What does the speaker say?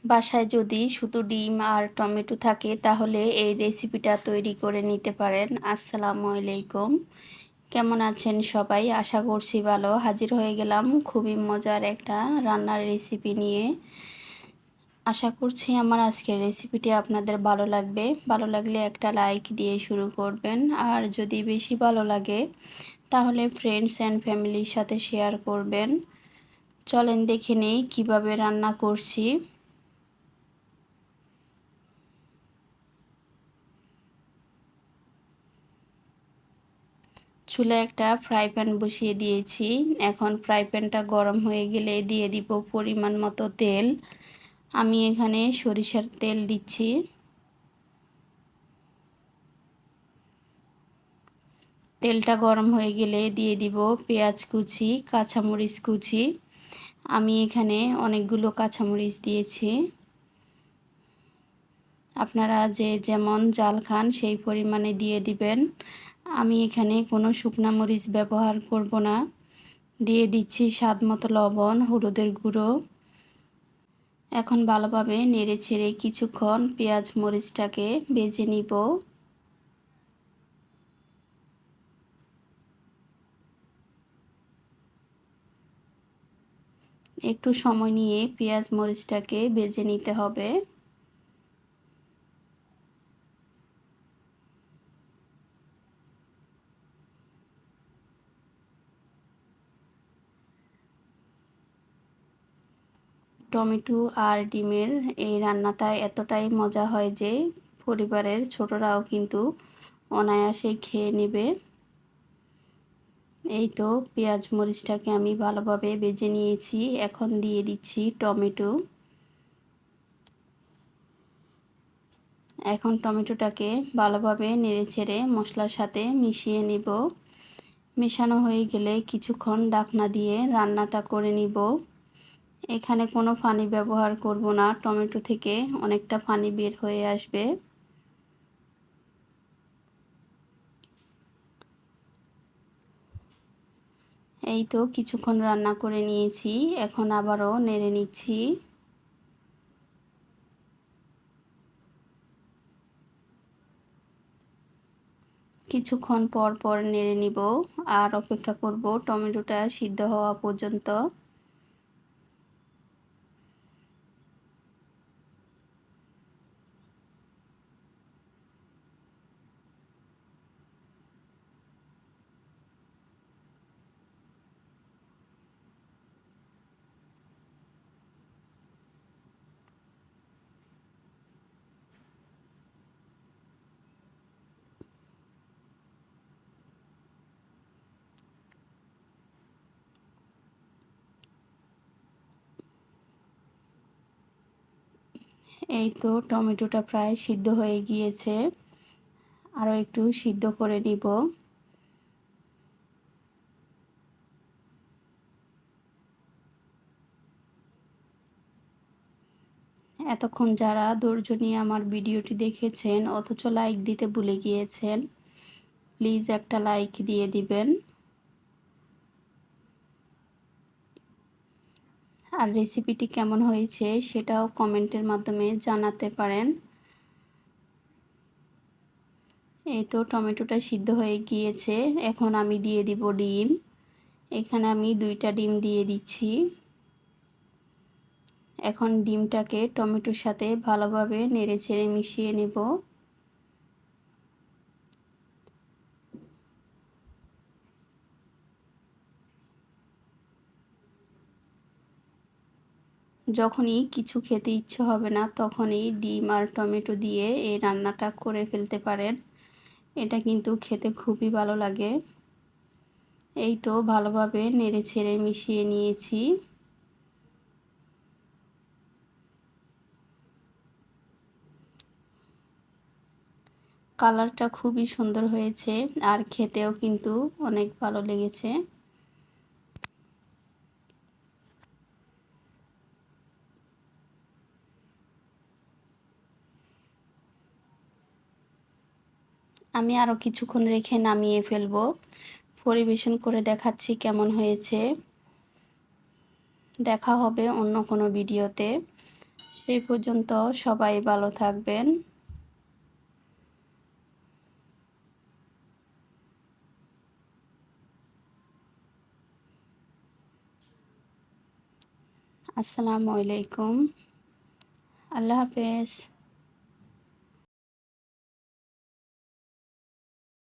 বাসায় যদি শুধু ডিম আর টমেটো থাকে তাহলে এই রেসিপিটা তৈরি করে নিতে পারেন। আসসালামু আলাইকুম, কেমন আছেন সবাই? আশা করছি ভালো। হাজির হয়ে গেলাম খুবই মজার একটা রান্নার রেসিপি নিয়ে। আশা করছি আমার আজকের রেসিপিটি আপনাদের ভালো লাগবে। ভালো লাগলে একটা লাইক দিয়ে শুরু করবেন, আর যদি বেশি ভালো লাগে তাহলে ফ্রেন্ডস অ্যান্ড ফ্যামিলির সাথে শেয়ার করবেন। চলেন দেখে নেই কীভাবে রান্না করছি। চুলায় একটা ফ্রাই প্যান বসিয়ে দিয়েছি। এখন ফ্রাই প্যানটা গরম হয়ে গেলে দিয়ে দিব পরিমাণ মতো তেল। আমি এখানে সরিষার তেল দিচ্ছি। তেলটা গরম হয়ে গেলে দিয়ে দিব পেঁয়াজ কুচি, কাঁচামরিচ কুচি। আমি এখানে অনেকগুলো কাঁচামরিচ দিয়েছি। আপনারা যে যেমন ঝাল খান সেই পরিমাণে দিয়ে দিবেন। আমি এখানে কোনো শুকনা মরিচ ব্যবহার করব না। দিয়ে দিচ্ছি স্বাদ মতো লবণ, হলুদের গুঁড়ো। এখন ভালোভাবে নেড়ে ছেড়ে কিছুক্ষণ পেঁয়াজ মরিচটাকে ভেজে নিব। একটু সময় নিয়ে পেঁয়াজ মরিচটাকে ভেজে নিতে হবে। টমেটো আর ডিমের এই রান্নাটা এতটাই মজা হয় যে পরিবারের ছোটরাও কিন্তু অনায়াসে খেয়ে নেবে। এই তো পেঁয়াজ মরিচটাকে আমি ভালোভাবে ভেজে নিয়েছি। এখন দিয়ে দিচ্ছি টমেটো। এখন টমেটোটাকে ভালোভাবে নেড়েচেড়ে মশলার সাথে মিশিয়ে নিব। মেশানো হয়ে গেলে কিছুক্ষণ ঢাকনা দিয়ে রান্নাটা করে নিব। এখানে কোনো পানি ব্যবহার করব না, টমেটো থেকে অনেকটা পানি বের হয়ে আসবে। এই তো কিছুক্ষণ রান্না করে নিয়েছি। এখন আবারও নেড়ে নিচ্ছি। কিছুক্ষণ পর পর নেড়ে নিব আর অপেক্ষা করব টমেটোটা সিদ্ধ হওয়া পর্যন্ত। এই তো টমেটোটা প্রায় সিদ্ধ হয়ে গিয়েছে, আরও একটু সিদ্ধ করে নিব। এতক্ষণ যারা ধৈর্য নিয়ে আমার ভিডিওটি দেখেছেন অথচ লাইক দিতে ভুলে গিয়েছেন, প্লিজ একটা লাইক দিয়ে দিবেন। আর রেসিপিটি কেমন হয়েছে সেটাও কমেন্টের মাধ্যমে জানাতে পারেন। এই তো টমেটোটা সিদ্ধ হয়ে গিয়েছে। এখন আমি দিয়ে দিব ডিম। এখানে আমি 2টা ডিম দিয়ে দিচ্ছি। এখন ডিমটাকে টমেটোর সাথে ভালোভাবে নেড়েচেড়ে মিশিয়ে নেব। যখনই কিছু খেতে ইচ্ছে হবে না তখনই ডিম আর টমেটো দিয়ে এই রান্নাটা করে ফেলতে পারেন। এটা কিন্তু খেতে খুবই ভালো লাগে। এই তো ভালোভাবে নেড়েচেড়ে মিশিয়ে নিয়েছি। কালারটা খুবই সুন্দর হয়েছে আর খেতেও কিন্তু অনেক ভালো লেগেছে। আমি আরও কিছুক্ষণ রেখে নামিয়ে ফেলবো। পরিবেশন করে দেখাচ্ছি কেমন হয়েছে। দেখা হবে অন্য কোনো ভিডিওতে। সেই পর্যন্ত সবাই ভালো থাকবেন। আসসালামু আলাইকুম। আল্লাহ হাফেজ।